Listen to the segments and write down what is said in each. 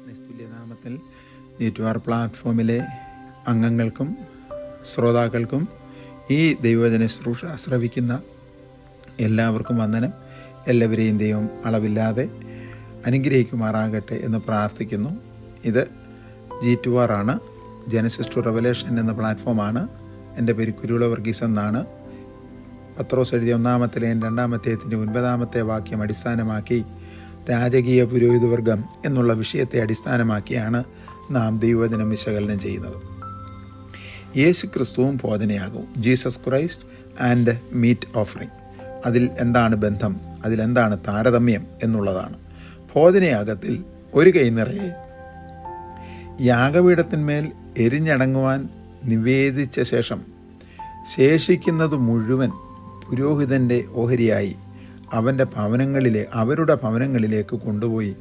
നിസ്തുല്യനാമത്തിൽ network പ്ലാറ്റ്ഫോമിലെ അംഗങ്ങൾക്കും ശ്രോതാക്കൾക്കും ഈ ദൈവവചന ശുശ്രൂഷ ശ്രവിക്കുന്ന എല്ലാവർക്കും വന്ദനം. എല്ലാവരെയും ദൈവം അളവില്ലാതെ അനുഗ്രഹിക്കുമാറാകട്ടെ എന്ന് പ്രാർത്ഥിക്കുന്നു. ഇത് G2R ആണ്, ജനസിസ് ടു റെവലേഷൻ എന്ന പ്ലാറ്റ്ഫോമാണ്. എൻ്റെ പേര് കുരുവിള വർഗീസ് എന്നാണ്. പത്രോസ് എഴുതിയ 1-ാമത്തെ 2-ാമത്തെ 9-ാമത്തെ വാക്യം അടിസ്ഥാനമാക്കി രാജകീയ പുരോഹിതവർഗം എന്നുള്ള വിഷയത്തെ അടിസ്ഥാനമാക്കിയാണ് നാം ദൈവവചനം വിശകലനം ചെയ്യുന്നത്. യേശു ക്രിസ്തുവും ഭോജനയാകും, Jesus Christ and meat offering. അതിൽ എന്താണ് ബന്ധം, അതിലെന്താണ് താരതമ്യം എന്നുള്ളതാണ്. ഭോജനയാഗത്തിൽ ഒരു കൈ നിറയെ യാഗപീഠത്തിന്മേൽ എരിഞ്ഞടങ്ങുവാൻ നിവേദിച്ച ശേഷം ശേഷിക്കുന്നത് മുഴുവൻ പുരോഹിതൻ്റെ ഓഹരിയായി അവരുടെ ഭവനങ്ങളിലേക്ക് കൊണ്ടുപോയി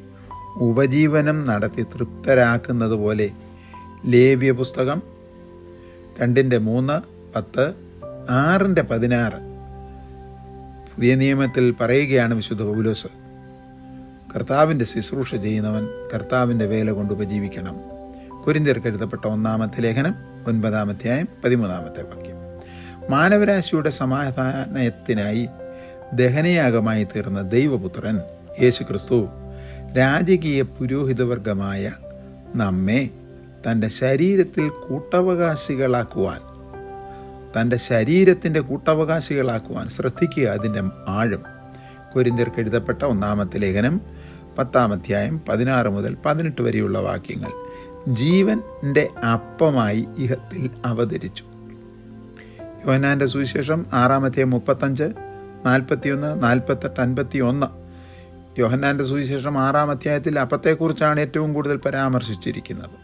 ഉപജീവനം നടത്തി തൃപ്തരാക്കുന്നത് പോലെ ലേവ്യ പുസ്തകം 2:3, 10, 6:16 പുതിയ നിയമത്തിൽ പറയുകയാണ് വിശുദ്ധ പൗലോസ്, കർത്താവിൻ്റെ ശുശ്രൂഷ ചെയ്യുന്നവൻ കർത്താവിൻ്റെ വേല കൊണ്ട് ഉപജീവിക്കണം. കൊരിന്ത്യർക്ക് എഴുതപ്പെട്ട 1-ാമത്തെ ലേഖനം 9-ാം അധ്യായം 13-ാമത്തെ വാക്യം. മാനവരാശിയുടെ സമാധാനത്തിനായി ദഹനയാഗമായി തീർന്ന ദൈവപുത്രൻ യേശു ക്രിസ്തു രാജകീയ പുരോഹിതവർഗമായ നമ്മെ തൻ്റെ ശരീരത്തിൽ കൂട്ടവകാശികളാക്കുവാൻ ശ്രദ്ധിക്കുക. അതിൻ്റെ ആഴം. കൊരിന്ത്യർക്ക് എഴുതപ്പെട്ട 1-ാമത്തെ ലേഖനം 10-ാം അധ്യായം 16 മുതൽ 18 വരെയുള്ള വാക്യങ്ങൾ. ജീവൻ്റെ അപ്പമായി ഇഹത്തിൽ അവതരിച്ചു. യോഹന്നാൻ്റെ സുവിശേഷം 6-ാം അധ്യായം 35, 41, 48, 51. യോഹന്നാൻ്റെ സുവിശേഷം 6-ാം അധ്യായത്തിൽ അപ്പത്തെക്കുറിച്ചാണ് ഏറ്റവും കൂടുതൽ പരാമർശിച്ചിരിക്കുന്നത്.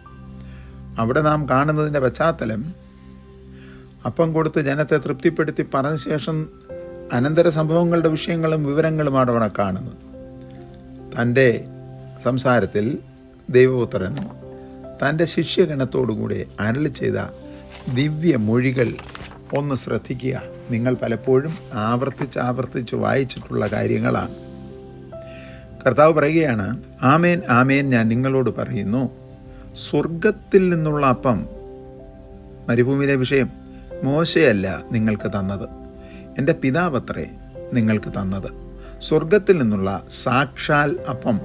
അവിടെ നാം കാണുന്നതിൻ്റെ പശ്ചാത്തലം, അപ്പം കൊടുത്ത് ജനത്തെ തൃപ്തിപ്പെടുത്തി പറഞ്ഞ ശേഷം അനന്തര സംഭവങ്ങളുടെ വിഷയങ്ങളും വിവരങ്ങളുമാണ് അവിടെ കാണുന്നത്. തൻ്റെ സംസാരത്തിൽ ദൈവപുത്രൻ തൻ്റെ ശിഷ്യഗണത്തോടുകൂടെ അരുളി ചെയ്ത ദിവ്യ മൊഴികൾ ഒന്ന് ശ്രദ്ധിക്കുക. നിങ്ങൾ പലപ്പോഴും ആവർത്തിച്ച് വായിച്ചിട്ടുള്ള കാര്യങ്ങളാണ്. കർത്താവ് പറയുകയാണ്, ആമേൻ ആമേൻ ഞാൻ നിങ്ങളോട് പറയുന്നു, സ്വർഗത്തിൽ നിന്നുള്ള അപ്പം, മരുഭൂമിയിലെ വിഷയം, മോശയല്ല നിങ്ങൾക്ക് തന്നത്, എൻ്റെ പിതാവത്രേ നിങ്ങൾക്ക് തന്നത്. സ്വർഗത്തിൽ നിന്നുള്ള സാക്ഷാൽ അപ്പം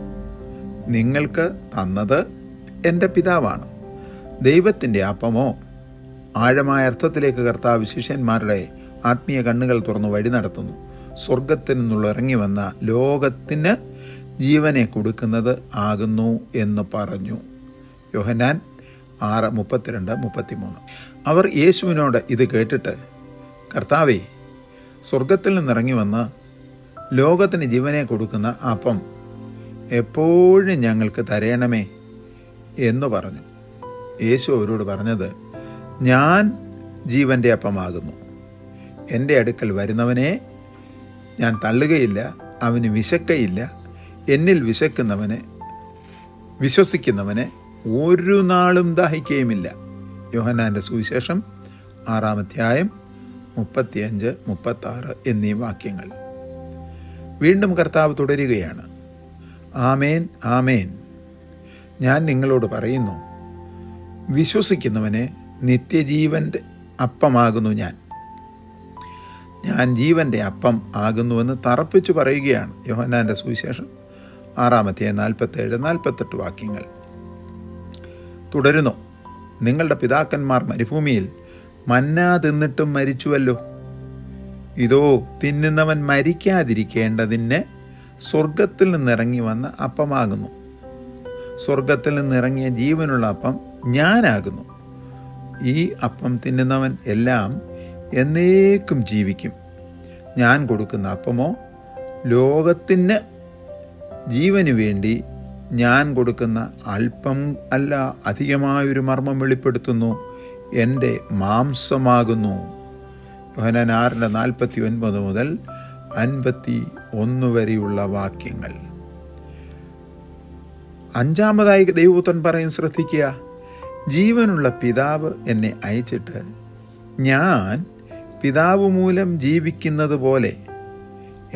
നിങ്ങൾക്ക് തന്നത് എൻ്റെ പിതാവാണ്. ദൈവത്തിൻ്റെ അപ്പമോ? ആഴമായ അർത്ഥത്തിലേക്ക് കർത്താവ് ശിഷ്യന്മാരുടെ ആത്മീയ കണ്ണുകൾ തുറന്ന് വഴി നടത്തുന്നു. സ്വർഗത്തിൽ നിന്നുള്ള ഇറങ്ങി വന്ന ലോകത്തിന് ജീവനെ കൊടുക്കുന്നത് ആകുന്നു എന്ന് പറഞ്ഞു. യോഹന്നാൻ 6:32-33. അവർ യേശുവിനോട് ഇത് കേട്ടിട്ട്, കർത്താവേ, സ്വർഗത്തിൽ നിന്നിറങ്ങി വന്ന് ലോകത്തിന് ജീവനെ കൊടുക്കുന്ന അപ്പം എപ്പോഴും ഞങ്ങൾക്ക് തരയണമേ എന്ന് പറഞ്ഞു. യേശു അവരോട് പറഞ്ഞത്, ഞാൻ ജീവൻ്റെ അപ്പമാകുന്നു. എൻ്റെ അടുക്കൽ വരുന്നവനെ ഞാൻ തള്ളുകയില്ല, അവന് വിശക്കയില്ല. എന്നിൽ വിശ്വസിക്കുന്നവനെ ഒരു നാളും ദാഹിക്കുകയുമില്ല. യോഹന്നാൻ്റെ സുവിശേഷം 6-ാം അധ്യായം 35, 36 എന്നീ വാക്യങ്ങൾ. വീണ്ടും കർത്താവ് തുടരുകയാണ്, ആമേൻ ആമേൻ ഞാൻ നിങ്ങളോട് പറയുന്നു, വിശ്വസിക്കുന്നവനെ നിത്യജീവൻ്റെ അപ്പമാകുന്നു ഞാൻ ജീവൻ്റെ അപ്പം ആകുന്നുവെന്ന് തറപ്പിച്ചു പറയുകയാണ്. യോഹന്നാൻ്റെ സുവിശേഷം 6-ാം അധ്യായം 47, 48 വാക്യങ്ങൾ. തുടരുന്നു, നിങ്ങളുടെ പിതാക്കന്മാർ മരുഭൂമിയിൽ മന്ന തിന്നിട്ടും മരിച്ചുവല്ലോ. ഇതോ തിന്നുന്നവൻ മരിക്കാതിരിക്കേണ്ടതിന് സ്വർഗത്തിൽ നിന്നിറങ്ങി വന്ന അപ്പമാകുന്നു. സ്വർഗത്തിൽ നിന്നിറങ്ങിയ ജീവനുള്ള അപ്പം ഞാനാകുന്നു. ഈ അപ്പം തിന്നുന്നവൻ എല്ലാം എന്നേക്കും ജീവിക്കും. ഞാൻ കൊടുക്കുന്ന അപ്പമോ ലോകത്തിന് ജീവന് വേണ്ടി ഞാൻ കൊടുക്കുന്ന അല്പം അല്ല, അധികമായൊരു മർമ്മം വെളിപ്പെടുത്തുന്നു, എൻ്റെ മാംസമാകുന്നു. യോഹന്നാൻ 6:49 മുതൽ 51 വരെയുള്ള വാക്യങ്ങൾ. 5-ാമതായി ദൈവപുത്രൻ പറയും, ശ്രദ്ധിക്കുക, ജീവനുള്ള പിതാവ് എന്നെ അയച്ചിട്ട് ഞാൻ പിതാവ് മൂലം ജീവിക്കുന്നത് പോലെ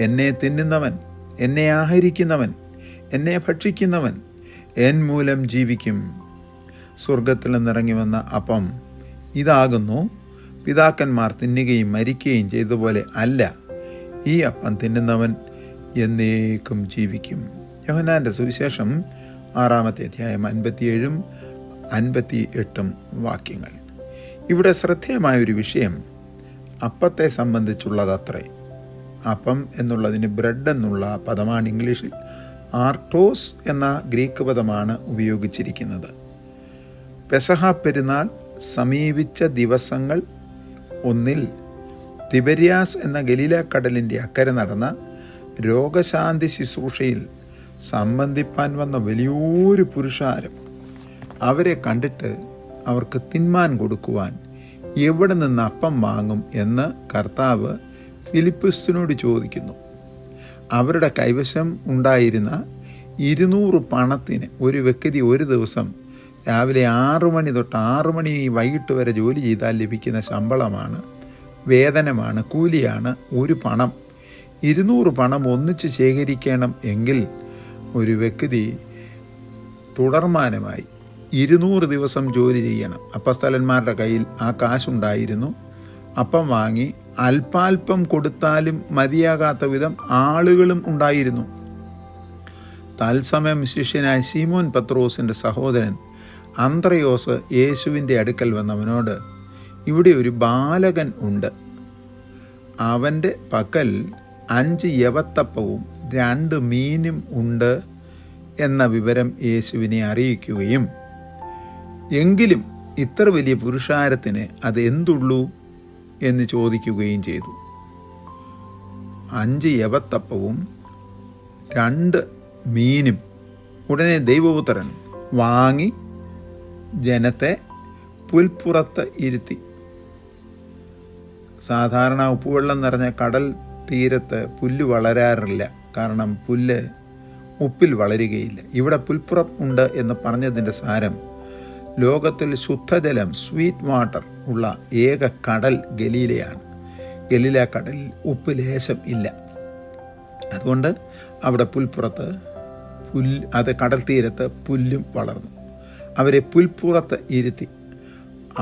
എന്നെ തിന്നുന്നവൻ, എന്നെ ആഹരിക്കുന്നവൻ, എന്നെ ഭക്ഷിക്കുന്നവൻ എൻ മൂലം ജീവിക്കും. സ്വർഗത്തിൽ നിന്നിറങ്ങി വന്ന അപ്പം ഇതാകുന്നു. പിതാക്കന്മാർ തിന്നുകയും മരിക്കുകയും ചെയ്തതുപോലെ അല്ല, ഈ അപ്പം തിന്നുന്നവൻ എന്നേക്കും ജീവിക്കും. യോഹന്നാൻ്റെ സുവിശേഷം 6-ാമത്തെ അധ്യായം 57-ഉം 58-ഉം വാക്യങ്ങൾ. ഇവിടെ ശ്രദ്ധേയമായൊരു വിഷയം അപ്പത്തെ സംബന്ധിച്ചുള്ളതത്രേ. അപ്പം എന്നുള്ളതിന് ബ്രെഡ് എന്നുള്ള പദമാണ് ഇംഗ്ലീഷിൽ ആർട്ടോസ് എന്ന ഗ്രീക്ക് പദമാണ് ഉപയോഗിച്ചിരിക്കുന്നത്. പെസഹ പെരുന്നാൾ സമീപിച്ച ദിവസങ്ങൾ ഒന്നിൽ തിബര്യാസ് എന്ന ഗലീലക്കടലിൻ്റെ അക്കരെ നടന്ന രോഗശാന്തി ശുശ്രൂഷയിൽ സംബന്ധിപ്പാൻ വന്ന വലിയൊരു പുരുഷാരം അവരെ കണ്ടിട്ട് അവർക്ക് തിന്മാൻ കൊടുക്കുവാൻ എവിടെ നിന്ന് അപ്പം വാങ്ങും എന്ന് കർത്താവ് ഫിലിപ്പുസിനോട് ചോദിക്കുന്നു. അവരുടെ കൈവശം ഉണ്ടായിരുന്ന 200 പണത്തിന് ഒരു വ്യക്തി ഒരു ദിവസം രാവിലെ 6 മണി തൊട്ട് 6 മണി വൈകിട്ട് വരെ ജോലി ചെയ്താൽ ലഭിക്കുന്ന ശമ്പളമാണ്, വേതനമാണ്, കൂലിയാണ് ഒരു പണം. 200 പണം ഒന്നിച്ച് ശേഖരിക്കണം എങ്കിൽ ഒരു വ്യക്തി തുടർമാനമായി 200 ദിവസം ജോലി ചെയ്യണം. അപ്പസ്തലന്മാരുടെ കയ്യിൽ ആ കാശുണ്ടായിരുന്നു. അപ്പം വാങ്ങി അല്പാൽപ്പം കൊടുത്താലും മതിയാകാത്ത വിധം ആളുകളും ഉണ്ടായിരുന്നു. തത്സമയം ശിഷ്യനായ ശീമോൻ പത്രോസിൻ്റെ സഹോദരൻ അന്ത്രയോസ് യേശുവിൻ്റെ അടുക്കൽ വന്നവനോട്, ഇവിടെ ഒരു ബാലകൻ ഉണ്ട്, അവൻ്റെ പക്കൽ 5 യവത്തപ്പവും 2 മീനും ഉണ്ട് എന്ന വിവരം യേശുവിനെ അറിയിക്കുകയും, എങ്കിലും ഇത്ര വലിയ പുരുഷാരത്തിന് അത് എന്തുള്ളൂ എന്ന് ചോദിക്കുകയും ചെയ്തു. 5 യവത്തപ്പവും 2 മീനും. ഉടനെ ദൈവപുത്രൻ വാങ്ങി ജനത്തെ പുൽപ്പുറത്ത് ഇരുത്തി. സാധാരണ ഉപ്പുവെള്ളം നിറഞ്ഞ കടൽ തീരത്ത് പുല്ല് വളരാറില്ല, കാരണം പുല്ല് ഉപ്പിൽ വളരുകയില്ല. ഇവിടെ പുൽപ്പുറം ഉണ്ട് എന്ന് പറഞ്ഞതിൻ്റെ സാരം, ലോകത്തിൽ ശുദ്ധജലം സ്വീറ്റ് വാട്ടർ ഉള്ള ഏക കടൽ ഗലീലയാണ്. ഗലീല കടലിൽ ഉപ്പ് ലേശം ഇല്ല. അതുകൊണ്ട് അവിടെ പുൽപ്പുറത്ത് അത് കടൽ തീരത്ത് പുല്ലും വളർന്നു. അവരെ പുൽപ്പുറത്ത് ഇരുത്തി.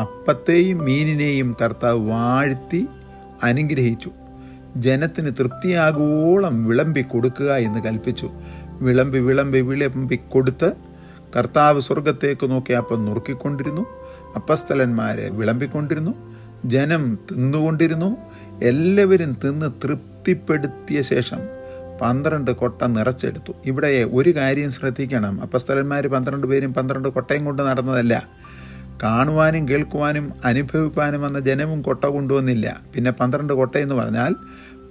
അപ്പത്തെയും മീനിനെയും കർത്താവ് വാഴ്ത്തി അനുഗ്രഹിച്ചു. ജനത്തിന് തൃപ്തിയാകുവോളം വിളമ്പി കൊടുക്കുക എന്ന് കൽപ്പിച്ചു. വിളമ്പി കൊടുത്ത് കർത്താവ് സ്വർഗത്തേക്ക് നോക്കി അപ്പം നുറുക്കിക്കൊണ്ടിരുന്നു. അപ്പസ്തലന്മാരെ വിളമ്പിക്കൊണ്ടിരുന്നു. ജനം തിന്നുകൊണ്ടിരുന്നു. എല്ലാവരും തിന്ന് തൃപ്തിപ്പെടുത്തിയ ശേഷം 12 കൊട്ട നിറച്ചെടുത്തു. ഇവിടെ ഒരു കാര്യം ശ്രദ്ധിക്കണം. അപ്പസ്തലന്മാർ 12 പേരും 12 കൊട്ടയും കൊണ്ട് നടന്നതല്ല. കാണുവാനും കേൾക്കുവാനും അനുഭവിപ്പാനും വന്ന ജനവും കൊട്ട കൊണ്ടുവന്നില്ല. പിന്നെ 12 കൊട്ടയെന്ന് പറഞ്ഞാൽ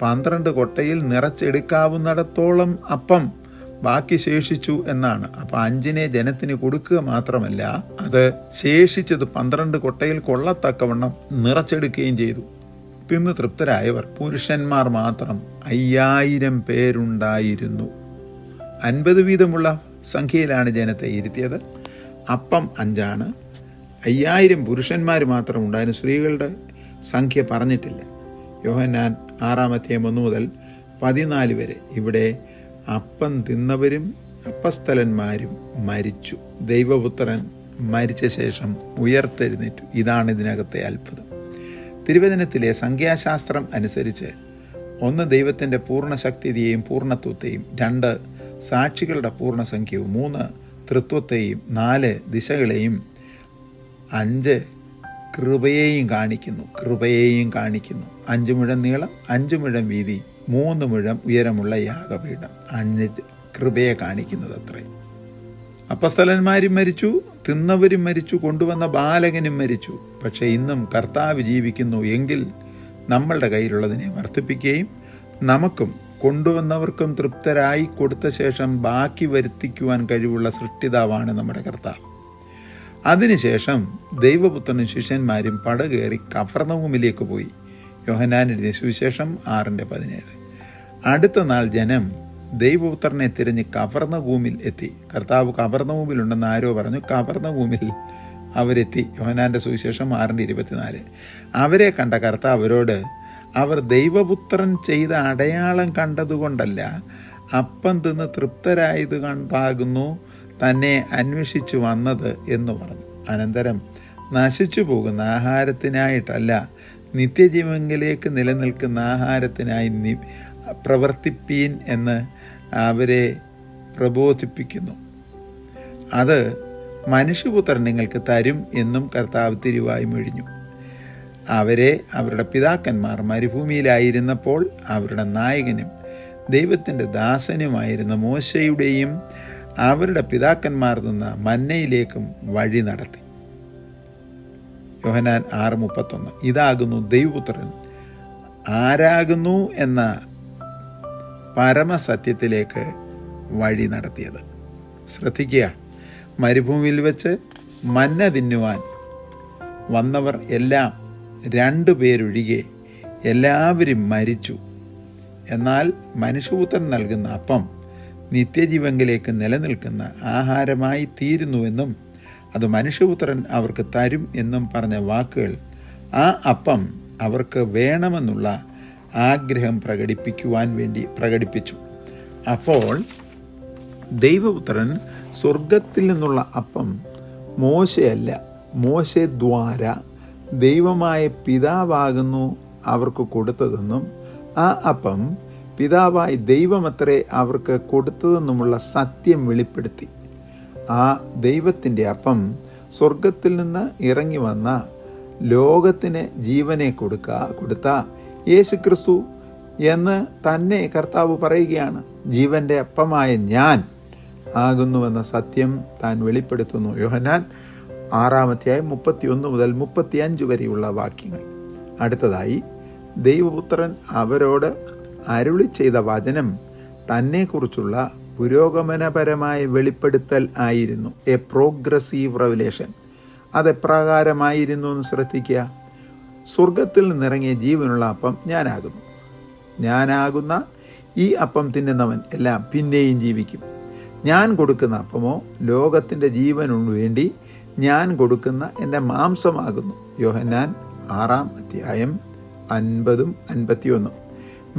12 കൊട്ടയിൽ നിറച്ചെടുക്കാവുന്നിടത്തോളം അപ്പം ബാക്കി ശേഷിച്ചു എന്നാണ്. അപ്പോൾ 5 ജനത്തിന് കൊടുക്കുക മാത്രമല്ല, അത് ശേഷിച്ചത് 12 കൊട്ടയിൽ കൊള്ളത്തക്കവണ്ണം നിറച്ചെടുക്കുകയും ചെയ്തു. തിന്ന് തൃപ്തരായവർ പുരുഷന്മാർ മാത്രം 5000 പേരുണ്ടായിരുന്നു. 50 വീതമുള്ള സംഖ്യയിലാണ് ജനത്തെ ഇരുത്തിയത്. അപ്പം 5 5000 പുരുഷന്മാർ മാത്രം ഉണ്ടായിരുന്നു. സ്ത്രീകളുടെ സംഖ്യ പറഞ്ഞിട്ടില്ല. യോഹന്നാൻ 6-ാം അധ്യായം 1 മുതൽ 14 വരെ. ഇവിടെ അപ്പം തിന്നവരും അപ്പസ്തലന്മാരും മരിച്ചു. ദൈവപുത്രൻ മരിച്ച ശേഷം ഉയർത്തെഴുന്നേറ്റു. ഇതാണ് ഇതിനകത്തെ അത്ഭുതം. തിരുവചനത്തിലെ സംഖ്യാശാസ്ത്രം അനുസരിച്ച് 1 ദൈവത്തിൻ്റെ പൂർണ്ണശക്തിയെയും പൂർണ്ണത്വത്തെയും, 2 സാക്ഷികളുടെ പൂർണ്ണസംഖ്യവും, 3 തൃത്വത്തെയും, 4 ദിശകളെയും, 5 കൃപയെയും കാണിക്കുന്നു. 5 മുഴം നീളം, 5 മുഴം വീതി, 3 മുഴം ഉയരമുള്ള യാഗപീഠം. 5 കൃപയെ കാണിക്കുന്നത് അത്രേ. അപ്പസ്തലന്മാരും മരിച്ചു, തിന്നവരും മരിച്ചു, കൊണ്ടുവന്ന ബാലകനും മരിച്ചു. പക്ഷേ ഇന്നും കർത്താവ് ജീവിക്കുന്നു എങ്കിൽ നമ്മളുടെ കയ്യിലുള്ളതിനെ വർദ്ധിപ്പിക്കുകയും നമുക്കും കൊണ്ടുവന്നവർക്കും തൃപ്തരായി കൊടുത്ത ശേഷം ബാക്കി വരുത്തിക്കുവാൻ കഴിവുള്ള സൃഷ്ടിതാവാണ് നമ്മുടെ കർത്താവ്. അതിനുശേഷം ദൈവപുത്രനും ശിഷ്യന്മാരും പടകേറി കഫർന്നഹൂമിലേക്ക് പോയി. യോഹന്നാൻ എഴുതിയ സുവിശേഷം 6:17. അടുത്ത നാൾ ജനം ദൈവപുത്രനെ തിരഞ്ഞ് കഫർന്നഹൂമിൽ എത്തി. കർത്താവ് കഫർന്നഹൂമിലുണ്ടെന്ന് ആരോ പറഞ്ഞു. കഫർന്നഹൂമിൽ അവരെത്തി. യോഹന്നാൻ്റെ സുവിശേഷം 6:24. അവരെ കണ്ട കർത്താവ് അവരോട്, അവർ ദൈവപുത്രൻ ചെയ്ത അടയാളം കണ്ടതുകൊണ്ടല്ല, അപ്പം തിന്ന് തൃപ്തരായത് കണ്ടാകുന്നു തന്നെ അന്വേഷിച്ചു വന്നത് എന്ന് പറഞ്ഞു. അനന്തരം നശിച്ചു പോകുന്ന ആഹാരത്തിനായിട്ടല്ല, നിത്യജീവങ്കിലേക്ക് നിലനിൽക്കുന്ന ആഹാരത്തിനായി പ്രവർത്തിപ്പീൻ എന്ന് അവരെ പ്രബോധിപ്പിക്കുന്നു. അത് മനുഷ്യപുത്രൻ നിങ്ങൾക്ക് തരും എന്നും കർത്താവ് തിരുവായി മൊഴിഞ്ഞു. അവരെ അവരുടെ പിതാക്കന്മാർ മരുഭൂമിയിലായിരുന്നപ്പോൾ അവരുടെ നായകനും ദൈവത്തിൻ്റെ ദാസനുമായിരുന്ന മോശയുടെയും അവരുടെ പിതാക്കന്മാർ നിന്ന മന്നയിലേക്കും വഴി നടത്തി. യോഹന്നാൻ 6:31. ഇതാകുന്നു ദൈവപുത്രൻ ആരാകുന്നു എന്ന പരമസത്യത്തിലേക്ക് വഴി നടത്തിയത്. ശ്രദ്ധിക്കുക, മരുഭൂമിയിൽ വെച്ച് മന്ന തിന്നുവാൻ വന്നവർ എല്ലാം 2 പേരൊഴികെ എല്ലാവരും മരിച്ചു. എന്നാൽ മനുഷ്യപുത്രൻ നൽകുന്ന അപ്പം നിത്യജീവങ്കിലേക്ക് നിലനിൽക്കുന്ന ആഹാരമായി തീരുന്നുവെന്നും അത് മനുഷ്യപുത്രൻ അവർക്ക് തരും എന്നും പറഞ്ഞ വാക്കുകൾ ആ അപ്പം അവർക്ക് വേണമെന്നുള്ള ആഗ്രഹം പ്രകടിപ്പിക്കുവാൻ വേണ്ടി പ്രകടിപ്പിച്ചു. അപ്പോൾ ദൈവപുത്രൻ സ്വർഗത്തിൽ നിന്നുള്ള അപ്പം മോശയല്ല, മോശെ ദ്വാര ദൈവമായ പിതാവാകുന്നു അവർക്ക് കൊടുത്തതെന്നും ആ അപ്പം പിതാവായി ദൈവമത്രേ അവർക്ക് കൊടുത്തതെന്നുമുള്ള സത്യം വെളിപ്പെടുത്തി. ആ ദൈവത്തിൻ്റെ അപ്പം സ്വർഗത്തിൽ നിന്ന് ഇറങ്ങി വന്ന ലോകത്തിന് ജീവനെ കൊടുത്ത യേശുക്രിസ്തു എന്ന് തന്നെ കർത്താവ് പറയുകയാണ്. ജീവൻ്റെ അപ്പമായ ഞാൻ ആകുന്നുവെന്ന സത്യം താൻ വെളിപ്പെടുത്തുന്നു. യോഹന്നാൻ 6:31 മുതൽ 35 വരെയുള്ള വാക്യങ്ങൾ. അടുത്തതായി ദൈവപുത്രൻ അവരോട് അരുളി ചെയ്ത വചനം തന്നെക്കുറിച്ചുള്ള പുരോഗമനപരമായ വെളിപ്പെടുത്തൽ ആയിരുന്നു. A progressive revelation. അതെപ്രകാരമായിരുന്നു എന്ന് ശ്രദ്ധിക്കുക. സ്വർഗത്തിൽ നിന്നിറങ്ങിയ ജീവനുള്ള അപ്പം ഞാനാകുന്നു. ഞാനാകുന്ന ഈ അപ്പം തിന്നുന്നവൻ എല്ലാം പിന്നെയും ജീവിക്കും. ഞാൻ കൊടുക്കുന്ന അപ്പമോ ലോകത്തിൻ്റെ ജീവനു വേണ്ടി ഞാൻ കൊടുക്കുന്ന എൻ്റെ മാംസമാകുന്നു. യോഹന്നാൻ 6:50-51.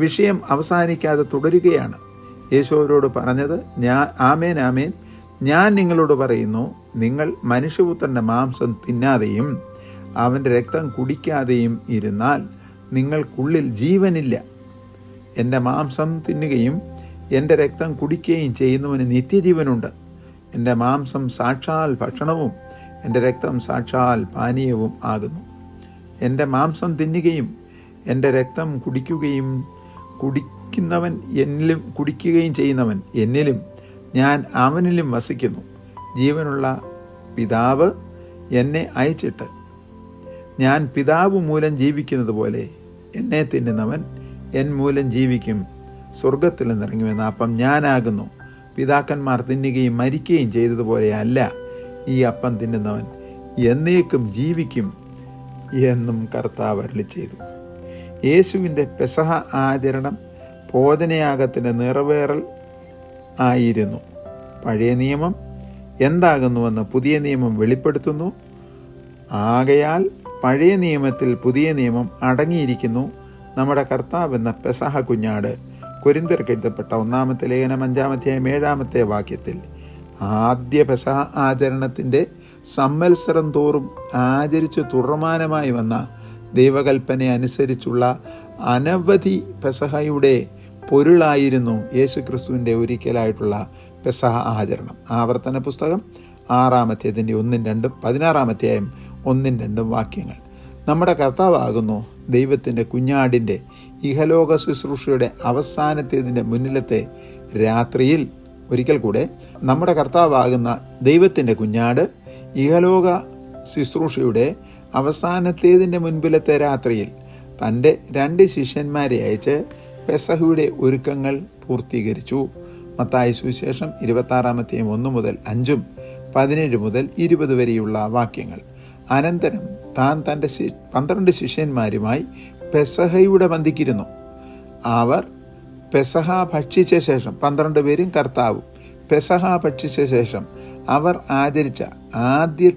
വിഷയം അവസാനിക്കാതെ തുടരുകയാണ്. യേശു അവരോട് പറഞ്ഞത്, ആമേൻ ആമേൻ, ഞാൻ നിങ്ങളോട് പറയുന്നു, നിങ്ങൾ മനുഷ്യപുത്രൻ്റെ മാംസം തിന്നാതെയും അവൻ്റെ രക്തം കുടിക്കാതെയും ഇരുന്നാൽ നിങ്ങൾക്കുള്ളിൽ ജീവനില്ല. എൻ്റെ മാംസം തിന്നുകയും എൻ്റെ രക്തം കുടിക്കുകയും ചെയ്യുന്നവന് നിത്യജീവനുണ്ട്. എൻ്റെ മാംസം സാക്ഷാൽ ഭക്ഷണവും എൻ്റെ രക്തം സാക്ഷാൽ പാനീയവും ആകുന്നു. എൻ്റെ മാംസം തിന്നുകയും എൻ്റെ രക്തം കുടിക്കുന്നവൻ എന്നിലും കുടിക്കുകയും ചെയ്യുന്നവൻ എന്നിലും ഞാൻ അവനിലും വസിക്കുന്നു. ജീവനുള്ള പിതാവ് എന്നെ അയച്ചിട്ട് ഞാൻ പിതാവ് മൂലം ജീവിക്കുന്നത് പോലെ എന്നെ തിന്നുന്നവൻ എൻ മൂലം ജീവിക്കും. സ്വർഗത്തിൽ നിന്നിറങ്ങുമെന്ന അപ്പം ഞാനാകുന്നു. പിതാക്കന്മാർ തിന്നുകയും മരിക്കുകയും ചെയ്തതുപോലെ അല്ല ഈ അപ്പം തിന്നുന്നവൻ എന്നേക്കും ജീവിക്കും എന്നും കർത്താവ് അരുളി ചെയ്തു. യേശുവിൻ്റെ പെസഹ ആചരണം ഭോജനയാഗത്തിൻ്റെ നിറവേറൽ ആയിരുന്നു. പഴയ നിയമം എന്താകുന്നുവെന്ന് പുതിയ നിയമം വെളിപ്പെടുത്തുന്നു. ആകയാൽ പഴയ നിയമത്തിൽ പുതിയ നിയമം അടങ്ങിയിരിക്കുന്നു. നമ്മുടെ കർത്താവ് എന്ന പെസഹ കുഞ്ഞാട് കൊരിന്ത്യർക്ക് എഴുതപ്പെട്ട 1 ലേഖനം 5-7 വാക്യത്തിൽ ആദ്യ പെസഹ ആചരണത്തിൻ്റെ സംവത്സരം തോറും ആചരിച്ച് തുടർമാനമായി വന്ന ദൈവകൽപ്പന അനുസരിച്ചുള്ള അനവധി പെസഹയുടെ പൊരുളായിരുന്നു യേശുക്രിസ്തുവിൻ്റെ ഒരിക്കലായിട്ടുള്ള പെസഹ ആചരണം. ആവർത്തന പുസ്തകം 6-1-2, 16 വാക്യങ്ങൾ. നമ്മുടെ കർത്താവാകുന്നു ദൈവത്തിൻ്റെ കുഞ്ഞാടിൻ്റെ ഇഹലോക ശുശ്രൂഷയുടെ അവസാനത്തേതിൻ്റെ മുന്നിലത്തെ രാത്രിയിൽ ഒരിക്കൽ കൂടെ നമ്മുടെ കർത്താവാകുന്ന ദൈവത്തിൻ്റെ കുഞ്ഞാട് ഇഹലോക ശുശ്രൂഷയുടെ അവസാനത്തേതിൻ്റെ മുൻപിലത്തെ രാത്രിയിൽ തൻ്റെ 2 ശിഷ്യന്മാരെ അയച്ച് പെസഹയുടെ ഒരുക്കങ്ങൾ പൂർത്തീകരിച്ചു. മത്തായി സുവിശേഷം 26-1-5, 17-20 വരെയുള്ള വാക്യങ്ങൾ. അനന്തരം താൻ തൻ്റെ 12 ശിഷ്യന്മാരുമായി പെസഹയുടെ പന്തിക്കിരുന്നു. അവർ പെസഹ ഭക്ഷിച്ച ശേഷം 12 പേരും കർത്താവും പെസഹ ഭക്ഷിച്ച ശേഷം അവർ ആചരിച്ച ആദ്യ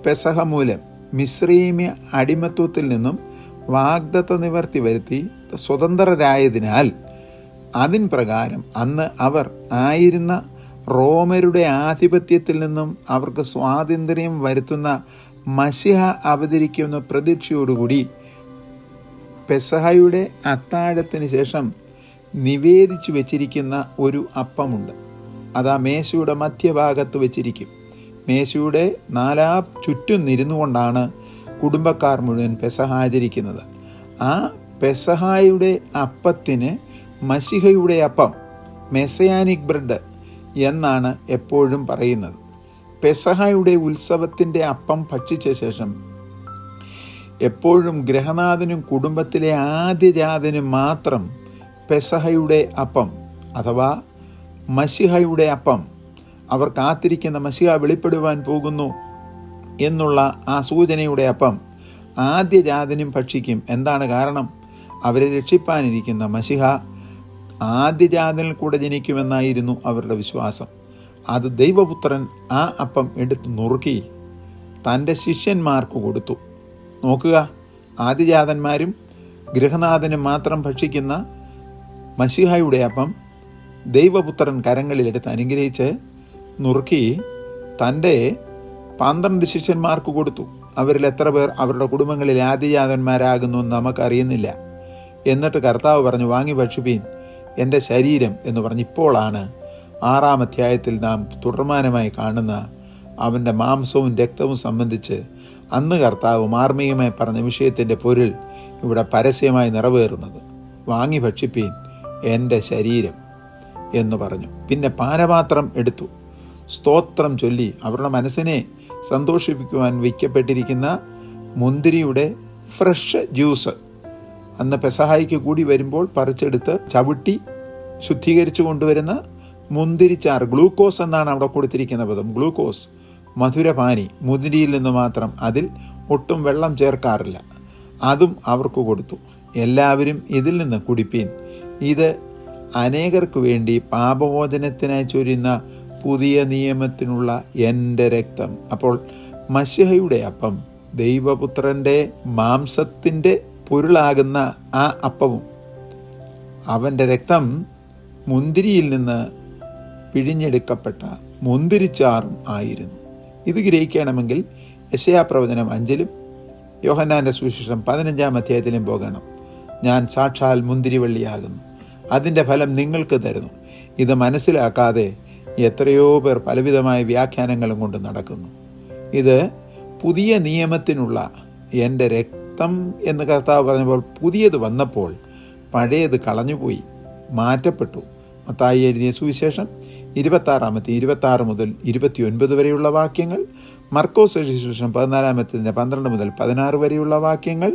പെസഹ മൂലം മിസ്രയീമ്യ അടിമത്വത്തിൽ നിന്നും വാഗ്ദത്ത നിവർത്തി വരുത്തി സ്വതന്ത്രരായതിനാൽ അതിൻ പ്രകാരം അന്ന് അവർ ആയിരുന്ന റോമരുടെ ആധിപത്യത്തിൽ നിന്നും അവർക്ക് സ്വാതന്ത്ര്യം വരുത്തുന്ന മശിഹ അവതരിക്കുന്ന പ്രതീക്ഷയോടുകൂടി പെസഹയുടെ അത്താഴത്തിന് ശേഷം നിവേദിച്ചു വെച്ചിരിക്കുന്ന ഒരു അപ്പമുണ്ട്. അത് ആ മേശയുടെ മധ്യഭാഗത്ത് വെച്ചിരിക്കും. മേശയുടെ നാലാ ചുറ്റും ഇരുന്നു കൊണ്ടാണ് കുടുംബക്കാർ മുഴുവൻ പെസഹ ആചരിക്കുന്നത്. ആ പെസഹായുടെ അപ്പത്തിന് മശിഹയുടെ അപ്പം, മെസ്സയാനിക് ബ്രെഡ് എന്നാണ് എപ്പോഴും പറയുന്നത്. പെസഹായുടെ ഉത്സവത്തിൻ്റെ അപ്പം ഭക്ഷിച്ച ശേഷം എപ്പോഴും ഗൃഹനാഥനും കുടുംബത്തിലെ ആദ്യജാതനും മാത്രം പെസഹയുടെ അപ്പം അഥവാ മശിഹയുടെ അപ്പം, അവർ കാത്തിരിക്കുന്ന മശിഹ വെളിപ്പെടുവാൻ പോകുന്നു എന്നുള്ള ആ സൂചനയുടെ അപ്പം ആദ്യജാതനും ഭക്ഷിക്കും. എന്താണ് കാരണം? അവരെ രക്ഷിപ്പാനിരിക്കുന്ന മശിഹ ആദ്യജാതനിൽ കൂടെ ജനിക്കുമെന്നായിരുന്നു അവരുടെ വിശ്വാസം. അത് ദൈവപുത്രൻ ആ അപ്പം എടുത്ത് നുറുക്കി തൻ്റെ ശിഷ്യന്മാർക്ക് കൊടുത്തു. നോക്കുക, ആദ്യജാതന്മാരും ഗൃഹനാഥനും മാത്രം ഭക്ഷിക്കുന്ന മശിഹയുടെ അപ്പം ദൈവപുത്രൻ കരങ്ങളിലെടുത്ത് അനുഗ്രഹിച്ച് നുറുക്കി തൻ്റെ 12 ശിഷ്യന്മാർക്ക് കൊടുത്തു. അവരിൽ എത്ര പേർ അവരുടെ കുടുംബങ്ങളിൽ ആദ്യജാതന്മാരാകുന്നു എന്ന് നമുക്കറിയുന്നില്ല. എന്നിട്ട് കർത്താവ് പറഞ്ഞു, വാങ്ങി ഭക്ഷിപ്പീൻ, എൻ്റെ ശരീരം എന്ന് പറഞ്ഞ് ഇപ്പോഴാണ് 6-ാം അധ്യായത്തിൽ നാം തുടർമാനമായി കാണുന്ന അവൻ്റെ മാംസവും രക്തവും സംബന്ധിച്ച് അന്ന് കർത്താവ് മാർമികമായി പറഞ്ഞ വിഷയത്തിൻ്റെ പൊരുൾ ഇവിടെ പരസ്യമായി നിറവേറുന്നത്. വാങ്ങി ഭക്ഷിപ്പീൻ, എൻ്റെ ശരീരം എന്ന് പറഞ്ഞു. പിന്നെ പാനപാത്രം എടുത്തു, സ്തോത്രം ചൊല്ലി അവരുടെ മനസ്സിനെ സന്തോഷിപ്പിക്കുവാൻ വയ്ക്കപ്പെട്ടിരിക്കുന്ന മുന്തിരിയുടെ ഫ്രഷ് ജ്യൂസ് അന്ന് പെസഹായിക്ക് കൂടി വരുമ്പോൾ പറിച്ചെടുത്ത് ചവിട്ടി ശുദ്ധീകരിച്ചു കൊണ്ടുവരുന്ന മുന്തിരിച്ചാറ്, ഗ്ലൂക്കോസ് എന്നാണ് അവിടെ കൊടുത്തിരിക്കുന്ന പദം. ഗ്ലൂക്കോസ് മധുരപാനി, മുന്തിരിയിൽ നിന്ന് മാത്രം, അതിൽ ഒട്ടും വെള്ളം ചേർക്കാറില്ല. അതും അവർക്ക് കൊടുത്തു. എല്ലാവരും ഇതിൽ നിന്ന് കുടിപ്പീൻ, ഇത് അനേകർക്ക് വേണ്ടി പാപമോചനത്തിനായി ചൊരിയുന്ന പുതിയ നിയമത്തിനുള്ള എൻ്റെ രക്തം. അപ്പോൾ മശിഹയുടെ അപ്പം ദൈവപുത്രൻ്റെ മാംസത്തിൻ്റെ പൊരുളാകുന്ന ആ അപ്പവും അവൻ്റെ രക്തം മുന്തിരിയിൽ നിന്ന് പിഴിഞ്ഞെടുക്കപ്പെട്ട മുന്തിരിച്ചാറും ആയിരുന്നു. ഇത് ഗ്രഹിക്കണമെങ്കിൽ യെശയ്യാപ്രവചനം 5-ലും യോഹന്നാൻ്റെ സുവിശേഷം 15-ാം അധ്യായത്തിലും പോകണം. ഞാൻ സാക്ഷാൽ മുന്തിരിവള്ളിയാകുന്നു, അതിൻ്റെ ഫലം നിങ്ങൾക്ക് തരുന്നു. ഇത് മനസ്സിലാക്കാതെ എത്രയോ പേർ പലവിധമായ വ്യാഖ്യാനങ്ങളും കൊണ്ട് നടക്കുന്നു. ഇത് പുതിയ നിയമത്തിനുള്ള എൻ്റെ രക്തം എന്ന് കർത്താവ് പറഞ്ഞപ്പോൾ പുതിയത് വന്നപ്പോൾ പഴയത് കളഞ്ഞുപോയി, മാറ്റപ്പെട്ടു. മത്തായി എഴുതിയ സുവിശേഷം 26 മുതൽ 29 വരെയുള്ള വാക്യങ്ങൾ, മർക്കോസ് എഴുതിയ സുവിശേഷം 14 12 മുതൽ 16 വരെയുള്ള വാക്യങ്ങൾ,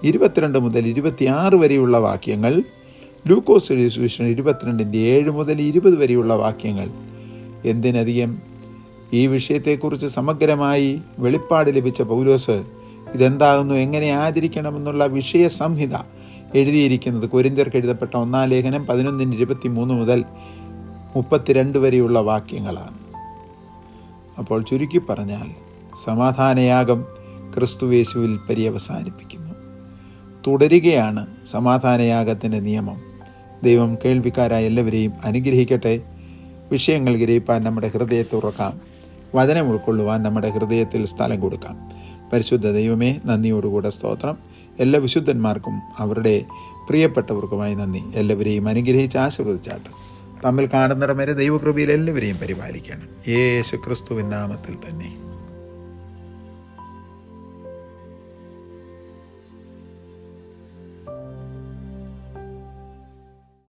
22 മുതൽ 26 വരെയുള്ള വാക്യങ്ങൾ, ലൂക്കോസ് എഴുതിയ സുവിശേഷം 22-7 മുതൽ 20 വരെയുള്ള വാക്യങ്ങൾ. എന്തിനധികം ഈ വിഷയത്തെക്കുറിച്ച് സമഗ്രമായി വെളിപ്പാട് ലഭിച്ച പൗലോസ് ഇതെന്താകുന്നു, എങ്ങനെ ആചരിക്കണമെന്നുള്ള വിഷയ സംഹിത എഴുതിയിരിക്കുന്നത് കൊരിന്ത്യർക്ക് എഴുതപ്പെട്ട 1-ാം ലേഖനം 11-23 മുതൽ 32 വരെയുള്ള വാക്യങ്ങളാണ്. അപ്പോൾ ചുരുക്കി പറഞ്ഞാൽ സമാധാനയാഗം ക്രിസ്തുയേശുവിൽ പര്യവസാനിപ്പിക്കുന്നു. തുടരുകയാണ് സമാധാനയാഗത്തിൻ്റെ നിയമം. ദൈവം കേൾവിക്കാരായ എല്ലാവരെയും അനുഗ്രഹിക്കട്ടെ. വിഷയങ്ങൾ ഗ്രഹിപ്പാൻ നമ്മുടെ ഹൃദയത്തെ തുറക്കാം, വചനം ഉൾക്കൊള്ളുവാൻ നമ്മുടെ ഹൃദയത്തിൽ സ്ഥലം കൊടുക്കാം. പരിശുദ്ധ ദൈവമേ, നന്ദിയോടുകൂടെ സ്തോത്രം. എല്ലാ വിശുദ്ധന്മാർക്കും അവരുടെ പ്രിയപ്പെട്ടവർക്കുമായി നന്ദി. എല്ലാവരെയും അനുഗ്രഹിച്ച് ആശീർവദിച്ചാട്ട് തമ്മിൽ കാണുന്നിടം വരെ ദൈവകൃപയിൽ എല്ലാവരെയും പരിപാലിക്കണം. യേശു ക്രിസ്തുവിൻ നാമത്തിൽ തന്നെ.